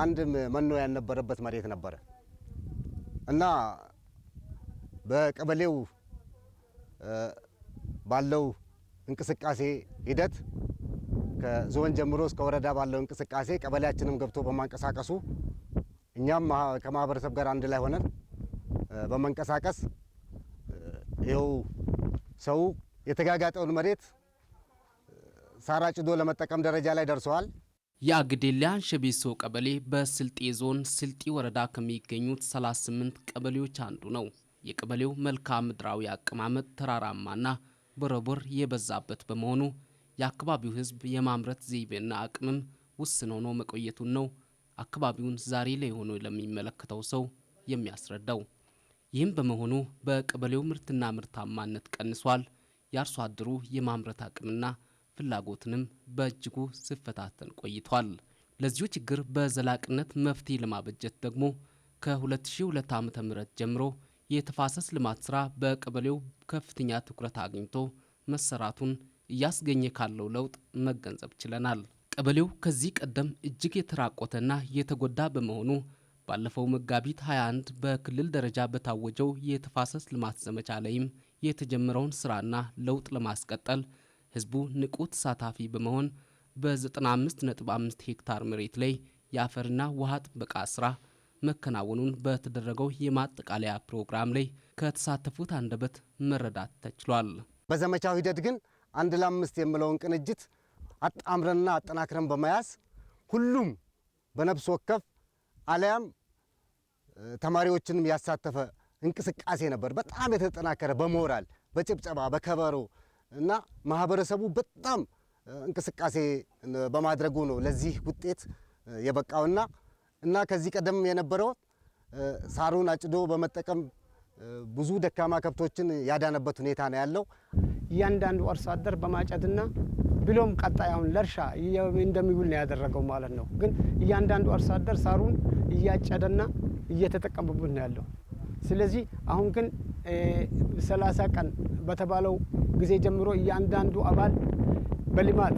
አንድም መኖ ያልነበረበት መሬት ነበር እና በቀበሌው ባለው እንቅስቃሴ ሂደት ከዞን ጀምሮ እስከ ወረዳ ባለው እንቅስቃሴ ቀበሌያችንም ገብቶ በማንቀሳቀሱ እኛም ከማህበረሰብ ጋር አንድ ላይ ሆነን በመንቀሳቀስ ይኸው ሰው የተጋጋጠውን መሬት ሳር አጭዶ ለመጠቀም ደረጃ ላይ ደርሰዋል። የአግዴላ አንሸቤሶ ቀበሌ በስልጤ ዞን ስልጤ ወረዳ ከሚገኙት 38 ቀበሌዎች አንዱ ነው። የቀበሌው መልክዓ ምድራዊ አቀማመጥ ተራራማና ቦረቦር የበዛበት በመሆኑ የአካባቢው ሕዝብ የማምረት ዘይቤና አቅምም ውስን ሆኖ መቆየቱን ነው አካባቢውን ዛሬ ላይ ሆኖ ለሚመለከተው ሰው የሚያስረዳው። ይህም በመሆኑ በቀበሌው ምርትና ምርታማነት ቀንሷል። የአርሶ አደሩ የማምረት አቅምና ፍላጎትንም በእጅጉ ሲፈታተን ቆይቷል። ለዚሁ ችግር በዘላቂነት መፍትሄ ለማበጀት ደግሞ ከ2002 ዓ.ም ጀምሮ የተፋሰስ ልማት ስራ በቀበሌው ከፍተኛ ትኩረት አግኝቶ መሰራቱን እያስገኘ ካለው ለውጥ መገንዘብ ችለናል። ቀበሌው ከዚህ ቀደም እጅግ የተራቆተና የተጎዳ በመሆኑ ባለፈው መጋቢት 21 በክልል ደረጃ በታወጀው የተፋሰስ ልማት ዘመቻ ላይም የተጀመረውን ስራና ለውጥ ለማስቀጠል ህዝቡ ንቁ ተሳታፊ በመሆን በ95.5 ሄክታር መሬት ላይ የአፈርና ውሃ ጥበቃ ስራ መከናወኑን በተደረገው የማጠቃለያ ፕሮግራም ላይ ከተሳተፉት አንደበት መረዳት ተችሏል። በዘመቻው ሂደት ግን 1 ለ5 የሚለውን ቅንጅት አጣምረንና አጠናክረን በመያዝ ሁሉም በነፍስ ወከፍ አለያም ተማሪዎችንም ያሳተፈ እንቅስቃሴ ነበር። በጣም የተጠናከረ በሞራል በጭብጨባ በከበሮ እና ማህበረሰቡ በጣም እንቅስቃሴ በማድረጉ ነው ለዚህ ውጤት የበቃውና ከዚህ ቀደም የነበረው ሳሩን አጭዶ በመጠቀም ብዙ ደካማ ከብቶችን ያዳነበት ሁኔታ ነው ያለው። እያንዳንዱ አርሶ አደር በማጨድና ብሎም ቀጣዩን ለርሻ እንደሚውል ነው ያደረገው ማለት ነው። ግን እያንዳንዱ አርሶ አደር ሳሩን እያጨደና እየተጠቀመበት ነው ያለው። ስለዚህ አሁን ግን 30 ቀን በተባለው ጊዜ ጀምሮ እያንዳንዱ አባል በልማት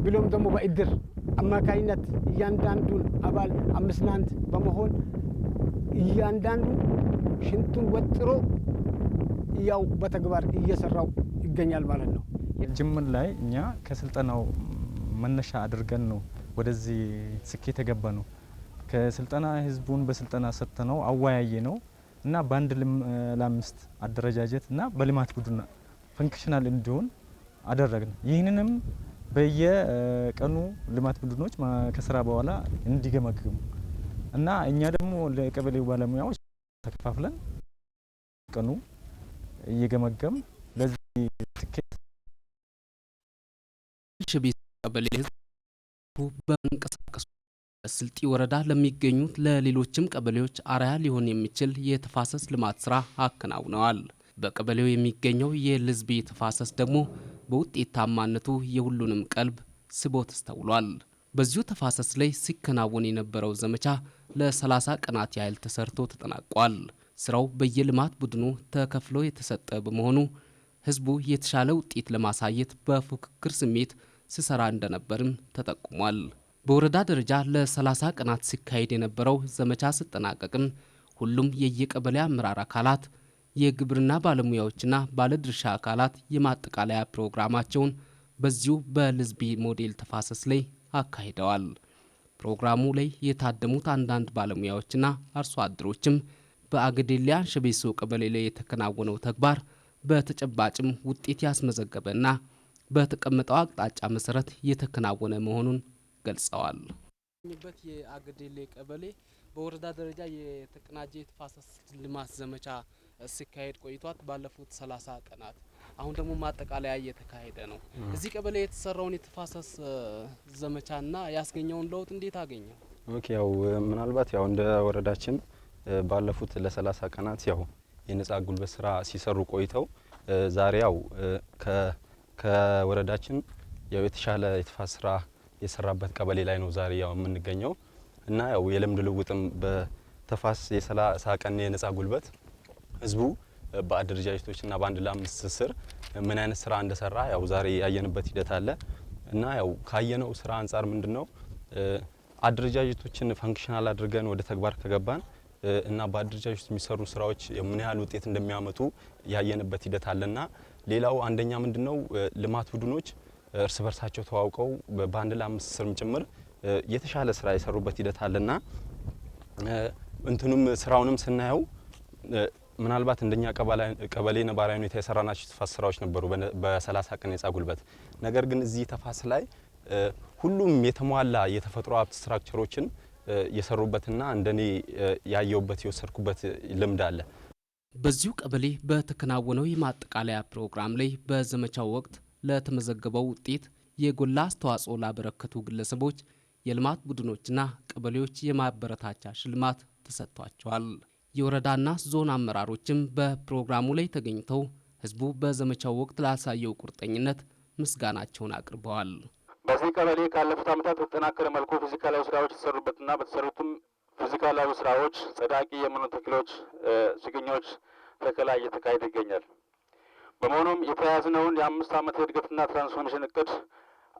ብሎም ደግሞ በእድር አማካይነት እያንዳንዱን አባል 5 ለ1 በመሆን እያንዳንዱ ሽንቱን ወጥሮ ያው በተግባር እየሰራው ይገኛል ማለት ነው። ጅምር ላይ እኛ ከስልጠናው መነሻ አድርገን ነው ወደዚህ ስኬት የገባ ነው። ከስልጠና ህዝቡን በስልጠና ሰጥተነው አወያየ ነው እና በአንድ ለ5 አደረጃጀት እና በልማት ቡድን ፈንክሽናል እንዲሆን አደረግን። ይህንንም በየቀኑ ልማት ቡድኖች ከስራ በኋላ እንዲገመግሙ እና እኛ ደግሞ ለቀበሌው ባለሙያዎች ተከፋፍለን ቀኑ እየገመገም ለዚህ ስኬት አንሸቤሶ ቀበሌ በመንቀሳቀሱ በስልጤ ወረዳ ለሚገኙት ለሌሎችም ቀበሌዎች አርአያ ሊሆን የሚችል የተፋሰስ ልማት ስራ አከናውነዋል። በቀበሌው የሚገኘው የልዝቤ ተፋሰስ ደግሞ በውጤታማነቱ የሁሉንም ቀልብ ስቦ ተስተውሏል። በዚሁ ተፋሰስ ላይ ሲከናወን የነበረው ዘመቻ ለ30 ቀናት ያህል ተሰርቶ ተጠናቋል። ስራው በየልማት ቡድኑ ተከፍሎ የተሰጠ በመሆኑ ህዝቡ የተሻለ ውጤት ለማሳየት በፉክክር ስሜት ሲሰራ እንደነበርም ተጠቁሟል። በወረዳ ደረጃ ለ30 ቀናት ሲካሄድ የነበረው ዘመቻ ሲጠናቀቅም ሁሉም የየቀበሌ አመራር አካላት፣ የግብርና ባለሙያዎችና ባለድርሻ አካላት የማጠቃለያ ፕሮግራማቸውን በዚሁ በልዝቤ ሞዴል ተፋሰስ ላይ አካሂደዋል። ፕሮግራሙ ላይ የታደሙት አንዳንድ ባለሙያዎችና አርሶ አደሮችም በአግዴላ አንሸቤሶ ቀበሌ ላይ የተከናወነው ተግባር በተጨባጭም ውጤት ያስመዘገበና በተቀመጠው አቅጣጫ መሰረት የተከናወነ መሆኑን ገልጸዋል። የአግዴላ ቀበሌ በወረዳ ደረጃ የተቀናጀ የተፋሰስ ልማት ዘመቻ ሲካሄድ ቆይቷል ባለፉት 30 ቀናት። አሁን ደግሞ ማጠቃለያ እየተካሄደ ነው። እዚህ ቀበሌ የተሰራውን የተፋሰስ ዘመቻና ያስገኘውን ለውጥ እንዴት አገኘው? ኦኬ፣ ያው ምናልባት ያው እንደ ወረዳችን ባለፉት ለ30 ቀናት ያው የነጻ ጉልበት ስራ ሲሰሩ ቆይተው ዛሬ ያው ከወረዳችን ያው የተሻለ የተፋሰስ ስራ የሰራበት ቀበሌ ላይ ነው ዛሬ ያው የምንገኘው እና ያው የልምድ ልውውጥም በተፋሰስ የ30 ቀን የነጻ ጉልበት ህዝቡ በአደረጃጀቶችና በአንድ ለ5 ስር ምን አይነት ስራ እንደሰራ ያው ዛሬ ያየንበት ሂደት አለ እና ያው ካየነው ስራ አንፃር ምንድነው አደረጃጀቶችን ፈንክሽናል አድርገን ወደ ተግባር ከገባን እና በአደረጃጀት የሚሰሩ ስራዎች ምን ያህል ውጤት እንደሚያመጡ ያየንበት ሂደት አለና ሌላው አንደኛ ምንድነው ልማት ቡድኖች እርስ በርሳቸው ተዋውቀው በአንድ ለአምስት ስርም ጭምር የተሻለ ስራ የሰሩበት ሂደት አለና እንትኑም ስራውንም ስናየው ምናልባት እንደኛ ቀበሌ ነባራዊ ሁኔታ የሰራናቸው ተፋሰስ ስራዎች ነበሩ በ30 ቀን የነጻ ጉልበት። ነገር ግን እዚህ ተፋሰስ ላይ ሁሉም የተሟላ የተፈጥሮ ሀብት ስትራክቸሮችን የሰሩበትና እንደኔ ያየውበት የወሰድኩበት ልምድ አለ። በዚሁ ቀበሌ በተከናወነው የማጠቃለያ ፕሮግራም ላይ በዘመቻው ወቅት ለተመዘገበው ውጤት የጎላ አስተዋጽኦ ላበረከቱ ግለሰቦች፣ የልማት ቡድኖችና ቀበሌዎች የማበረታቻ ሽልማት ተሰጥቷቸዋል። የወረዳና ዞን አመራሮችም በፕሮግራሙ ላይ ተገኝተው ህዝቡ በዘመቻው ወቅት ላሳየው ቁርጠኝነት ምስጋናቸውን አቅርበዋል። በዚህ ቀበሌ ካለፉት ዓመታት በተጠናከረ መልኩ ፊዚካላዊ ስራዎች የተሰሩበትና በተሰሩትም ፊዚካላዊ ስራዎች ጸዳቂ የመኖ ተክሎች፣ ችግኞች ተከላ እየተካሄደ ይገኛል። በመሆኑም የተያዝነውን የ5 ዓመት የእድገትና ትራንስፎርሜሽን እቅድ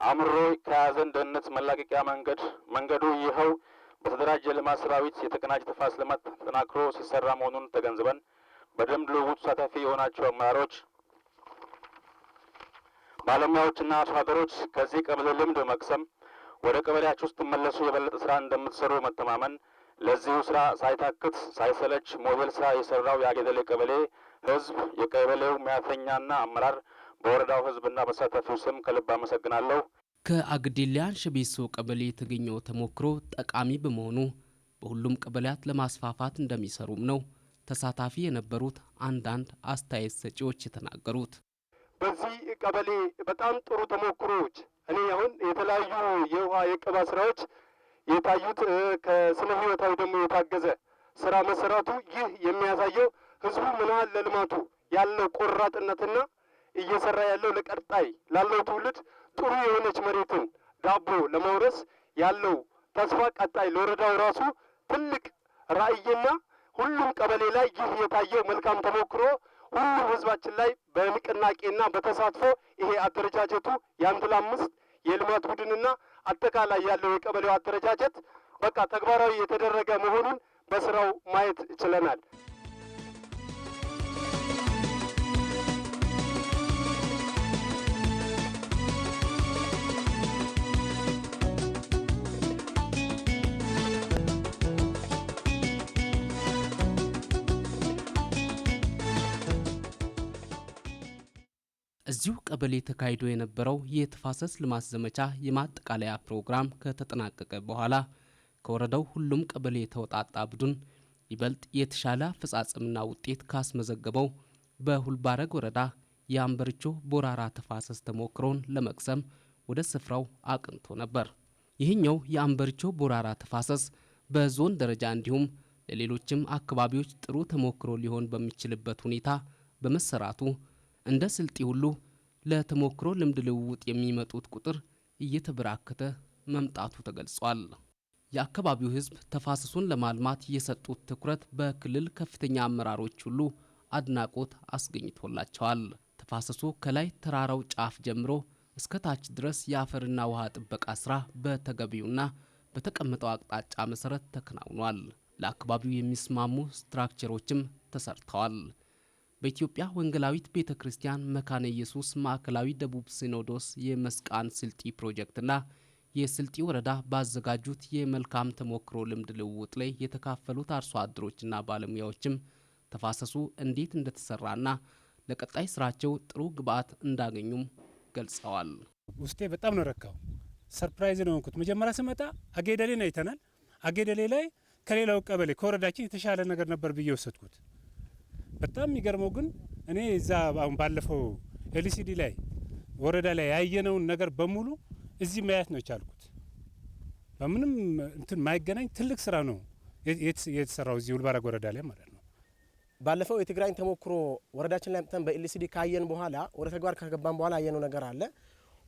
አምሮ ከያዘን ደህንነት መላቀቂያ መንገዱ ይኸው በተደራጀ ልማት ሰራዊት የተቀናጀ ተፋሰስ ልማት ተጠናክሮ ሲሰራ መሆኑን ተገንዝበን በደንብ ልውውጡ ተሳታፊ የሆናቸው አመራሮች፣ ባለሙያዎችና አርሶ አደሮች ከዚህ ቀበሌ ልምድ በመቅሰም ወደ ቀበሌያችሁ ውስጥ መለሱ የበለጠ ስራ እንደምትሰሩ መተማመን ለዚሁ ስራ ሳይታክት ሳይሰለች ሞዴል ስራ የሰራው የአጌደሌ ቀበሌ ህዝብ፣ የቀበሌው ሙያተኛና አመራር በወረዳው ህዝብና በተሳታፊው ስም ከልብ አመሰግናለሁ። ከአግዴሌ አንሸቤሶ ቀበሌ የተገኘው ተሞክሮ ጠቃሚ በመሆኑ በሁሉም ቀበሌያት ለማስፋፋት እንደሚሰሩም ነው ተሳታፊ የነበሩት አንዳንድ አስተያየት ሰጪዎች የተናገሩት። በዚህ ቀበሌ በጣም ጥሩ ተሞክሮዎች እኔ አሁን የተለያዩ የውሃ የቅባ ስራዎች የታዩት ከስነ ህይወታዊ ደግሞ የታገዘ ስራ መሰራቱ ይህ የሚያሳየው ህዝቡ ምን ያህል ለልማቱ ያለው ቆራጥነትና እየሰራ ያለው ለቀጣይ ላለው ትውልድ ጥሩ የሆነች መሬትን ዳቦ ለመውረስ ያለው ተስፋ ቀጣይ ለወረዳው ራሱ ትልቅ ራዕይና ሁሉም ቀበሌ ላይ ይህ የታየው መልካም ተሞክሮ ሁሉም ህዝባችን ላይ በንቅናቄና በተሳትፎ ይሄ አደረጃጀቱ የአንድ ለአምስት የልማት ቡድንና አጠቃላይ ያለው የቀበሌው አደረጃጀት በቃ ተግባራዊ የተደረገ መሆኑን በስራው ማየት ችለናል። እዚሁ ቀበሌ ተካሂዶ የነበረው የተፋሰስ ልማት ዘመቻ የማጠቃለያ ፕሮግራም ከተጠናቀቀ በኋላ ከወረዳው ሁሉም ቀበሌ የተወጣጣ ቡድን ይበልጥ የተሻለ አፈጻጸምና ውጤት ካስመዘገበው በሁልባረግ ወረዳ የአንበርቾ ቦራራ ተፋሰስ ተሞክሮን ለመቅሰም ወደ ስፍራው አቅንቶ ነበር። ይህኛው የአንበርቾ ቦራራ ተፋሰስ በዞን ደረጃ እንዲሁም ለሌሎችም አካባቢዎች ጥሩ ተሞክሮ ሊሆን በሚችልበት ሁኔታ በመሰራቱ እንደ ስልጤ ሁሉ ለተሞክሮ ልምድ ልውውጥ የሚመጡት ቁጥር እየተበራከተ መምጣቱ ተገልጿል። የአካባቢው ሕዝብ ተፋሰሱን ለማልማት የሰጡት ትኩረት በክልል ከፍተኛ አመራሮች ሁሉ አድናቆት አስገኝቶላቸዋል። ተፋሰሱ ከላይ ተራራው ጫፍ ጀምሮ እስከ ታች ድረስ የአፈርና ውሃ ጥበቃ ስራ በተገቢውና በተቀመጠው አቅጣጫ መሰረት ተከናውኗል። ለአካባቢው የሚስማሙ ስትራክቸሮችም ተሰርተዋል። በኢትዮጵያ ወንጌላዊት ቤተ ክርስቲያን መካነ ኢየሱስ ማዕከላዊ ደቡብ ሲኖዶስ የመስቃን ስልጢ ፕሮጀክትና የስልጢ ወረዳ ባዘጋጁት የመልካም ተሞክሮ ልምድ ልውውጥ ላይ የተካፈሉት አርሶ አደሮችና ባለሙያዎችም ተፋሰሱ እንዴት እንደተሰራና ለቀጣይ ስራቸው ጥሩ ግብዓት እንዳገኙም ገልጸዋል። ውስጤ በጣም ነው ረካው። ሰርፕራይዝ ነው እንኩት መጀመሪያ ስመጣ አጌደሌን አይተናል። አጌደሌ ላይ ከሌላው ቀበሌ ከወረዳችን የተሻለ ነገር ነበር ብዬ ወሰድኩት። በጣም የሚገርመው ግን እኔ እዛ አሁን ባለፈው ኤልሲዲ ላይ ወረዳ ላይ ያየነውን ነገር በሙሉ እዚህ ማየት ነው የቻልኩት። በምንም እንትን ማይገናኝ ትልቅ ስራ ነው የተሰራው እዚህ ሁልባራግ ወረዳ ላይ ማለት ነው። ባለፈው የትግራይን ተሞክሮ ወረዳችን ላይ መጥተን በኤልሲዲ ካየን በኋላ ወደ ተግባር ከገባን በኋላ ያየነው ነገር አለ።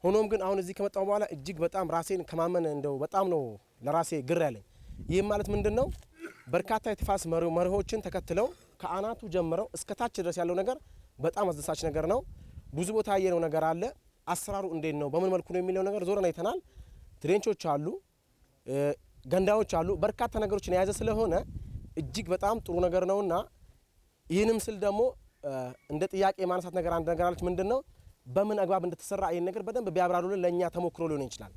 ሆኖም ግን አሁን እዚህ ከመጣው በኋላ እጅግ በጣም ራሴን ከማመን እንደው በጣም ነው ለራሴ ግር ያለኝ። ይህም ማለት ምንድነው? በርካታ የተፋሰስ መርሆችን ተከትለው ከአናቱ ጀምረው እስከ ታች ድረስ ያለው ነገር በጣም አስደሳች ነገር ነው። ብዙ ቦታ ያየነው ነገር አለ። አሰራሩ እንዴት ነው፣ በምን መልኩ ነው የሚለው ነገር ዞረን አይተናል። ትሬንቾች አሉ፣ ገንዳዎች አሉ። በርካታ ነገሮችን የያዘ ስለሆነ እጅግ በጣም ጥሩ ነገር ነውና ይህንም ስል ደግሞ እንደ ጥያቄ ማንሳት ነገር አንድ ነገር አለች። ምንድነው በምን አግባብ እንደተሰራ ይሄን ነገር በደንብ ቢያብራሩልን ለኛ ተሞክሮ ሊሆን ይችላል።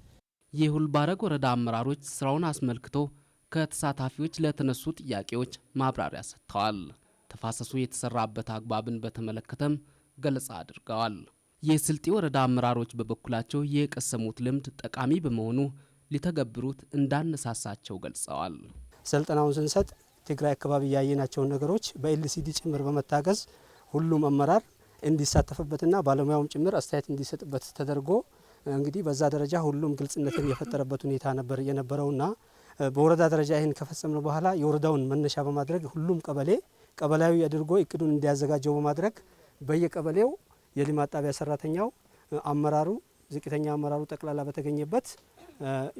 የሁልባረግ ወረዳ አመራሮች ስራውን አስመልክቶ ከተሳታፊዎች ለተነሱ ጥያቄዎች ማብራሪያ ሰጥተዋል። ተፋሰሱ የተሰራበት አግባብን በተመለከተም ገለጻ አድርገዋል። የስልጤ ወረዳ አመራሮች በበኩላቸው የቀሰሙት ልምድ ጠቃሚ በመሆኑ ሊተገብሩት እንዳነሳሳቸው ገልጸዋል። ስልጠናውን ስንሰጥ ትግራይ አካባቢ ያየናቸውን ነገሮች በኤልሲዲ ጭምር በመታገዝ ሁሉም አመራር እንዲሳተፍበትና ባለሙያውም ጭምር አስተያየት እንዲሰጥበት ተደርጎ እንግዲህ በዛ ደረጃ ሁሉም ግልጽነትን የፈጠረበት ሁኔታ ነበር የነበረውና በወረዳ ደረጃ ይህን ከፈጸምን በኋላ የወረዳውን መነሻ በማድረግ ሁሉም ቀበሌያዊ አድርጎ እቅዱን እንዲያዘጋጀው በማድረግ በየቀበሌው የልማት ጣቢያ ሰራተኛው አመራሩ ዝቅተኛ አመራሩ ጠቅላላ በተገኘበት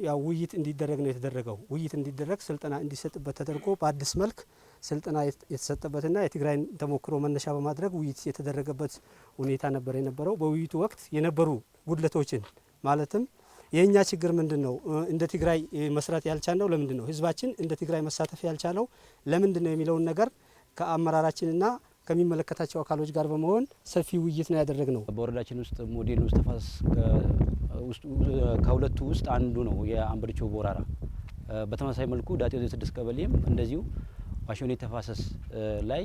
ያው ውይይት እንዲደረግ ነው የተደረገው። ውይይት እንዲደረግ ስልጠና እንዲሰጥበት ተደርጎ በአዲስ መልክ ስልጠና የተሰጠበትና የትግራይን ተሞክሮ መነሻ በማድረግ ውይይት የተደረገበት ሁኔታ ነበር የነበረው። በውይይቱ ወቅት የነበሩ ጉድለቶችን ማለትም የኛ ችግር ምንድነው፣ እንደ ትግራይ መስራት ያልቻለው ለምንድነው፣ ህዝባችን እንደ ትግራይ መሳተፍ ያልቻለው ለምንድነው የሚለውን ነገር ከአመራራችንና ከሚመለከታቸው አካሎች ጋር በመሆን ሰፊ ውይይት ነው ያደረግነው። በወረዳችን ውስጥ ሞዴል ውስጥ ተፋሰስ ከሁለቱ ውስጥ አንዱ ነው የአምበሪቾ ቦራራ። በተመሳሳይ መልኩ ዳጤ 6 ቀበሌም እንደዚሁ ዋሾኔ ተፋሰስ ላይ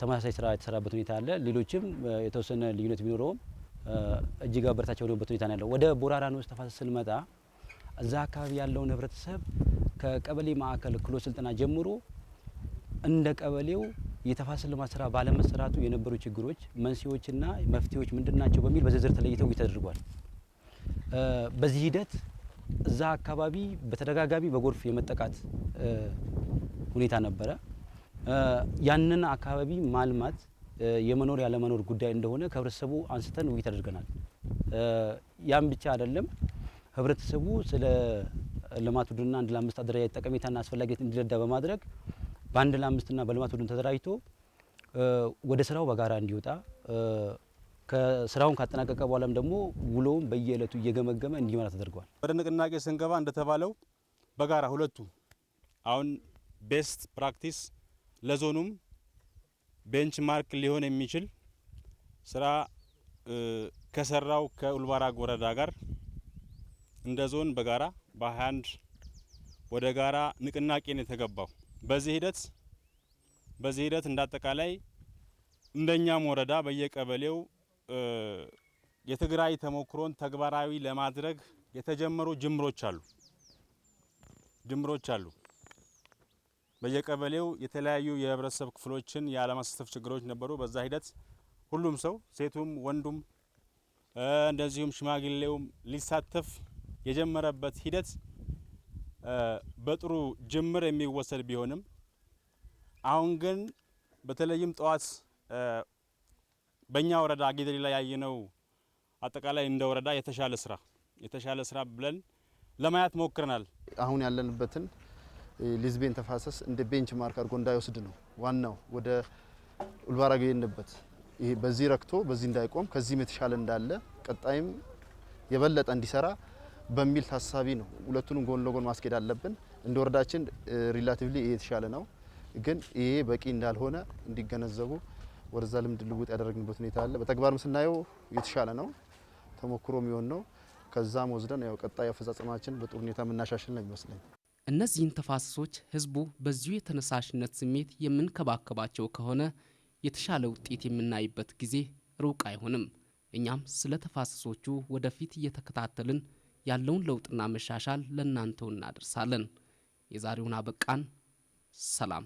ተመሳሳይ ስራ የተሰራበት ሁኔታ አለ። ሌሎችም የተወሰነ ልዩነት ቢኖረውም እጅግ አበረታች የሆነበት ሁኔታ ነው ያለው። ወደ ቦራራ ነው ተፋሰስ ስንመጣ እዛ አካባቢ ያለውን ህብረተሰብ ከቀበሌ ማዕከል ክህሎት ስልጠና ጀምሮ እንደ ቀበሌው የተፋሰስ ልማት ስራ ባለመሰራቱ የነበሩ ችግሮች መንስኤዎችና መፍትሄዎች ምንድናቸው በሚል በዝርዝር ተለይተው ተደርጓል። በዚህ ሂደት እዛ አካባቢ በተደጋጋሚ በጎርፍ የመጠቃት ሁኔታ ነበረ። ያንን አካባቢ ማልማት የመኖር ያለመኖር ጉዳይ እንደሆነ ከህብረተሰቡ አንስተን ውይይት አድርገናል። ያም ብቻ አይደለም፣ ህብረተሰቡ ስለ ልማት ቡድንና አንድ ለአምስት አደረጃጀት ጠቀሜታና አስፈላጊነት እንዲረዳ በማድረግ በአንድ ለአምስትና በልማት ቡድን ተደራጅቶ ወደ ስራው በጋራ እንዲወጣ ከስራውን ካጠናቀቀ በኋላም ደግሞ ውሎውን በየዕለቱ እየገመገመ እንዲመራ ተደርጓል። ወደ ንቅናቄ ስንገባ እንደተባለው በጋራ ሁለቱ አሁን ቤስት ፕራክቲስ ለዞኑም ቤንች ማርክ ሊሆን የሚችል ስራ ከሰራው ከኡልባራግ ወረዳ ጋር እንደ ዞን በጋራ በ21 ወደ ጋራ ንቅናቄ ነው የተገባው። በዚህ ሂደት እንዳጠቃላይ እንደኛም ወረዳ በየቀበሌው የትግራይ ተሞክሮን ተግባራዊ ለማድረግ የተጀመሩ ጅምሮች አሉ። በየቀበሌው የተለያዩ የህብረተሰብ ክፍሎችን ያለማሳተፍ ችግሮች ነበሩ። በዛ ሂደት ሁሉም ሰው ሴቱም ወንዱም እንደዚሁም ሽማግሌውም ሊሳተፍ የጀመረበት ሂደት በጥሩ ጅምር የሚወሰድ ቢሆንም አሁን ግን በተለይም ጠዋት በእኛ ወረዳ አጌደሪ ላይ ያየነው አጠቃላይ እንደ ወረዳ የተሻለ ስራ ብለን ለማየት ሞክረናል። አሁን ያለንበትን ሊዝቤን ተፋሰስ እንደ ቤንች ማርክ አድርጎ እንዳይወስድ ነው ዋናው። ወደ ኡልባራግ የሄድንበት ይሄ በዚህ ረክቶ በዚህ እንዳይቆም ከዚህም የተሻለ እንዳለ ቀጣይም የበለጠ እንዲሰራ በሚል ታሳቢ ነው። ሁለቱንም ጎን ለጎን ማስኬድ አለብን። እንደ ወረዳችን ሪላቲቭሊ ይሄ የተሻለ ነው፣ ግን ይሄ በቂ እንዳልሆነ እንዲገነዘቡ ወደዛ ልምድ ልውጥ ያደረግንበት ሁኔታ አለ። በተግባርም ስናየው የተሻለ ነው፣ ተሞክሮ የሚሆን ነው። ከዛም ወስደን ያው ቀጣይ አፈጻጸማችን በጥሩ ሁኔታ የምናሻሽል ነው የሚመስለኝ። እነዚህን ተፋሰሶች ህዝቡ በዚሁ የተነሳሽነት ስሜት የምንከባከባቸው ከሆነ የተሻለ ውጤት የምናይበት ጊዜ ሩቅ አይሆንም። እኛም ስለ ተፋሰሶቹ ወደፊት እየተከታተልን ያለውን ለውጥና መሻሻል ለእናንተው እናደርሳለን። የዛሬውን አበቃን። ሰላም።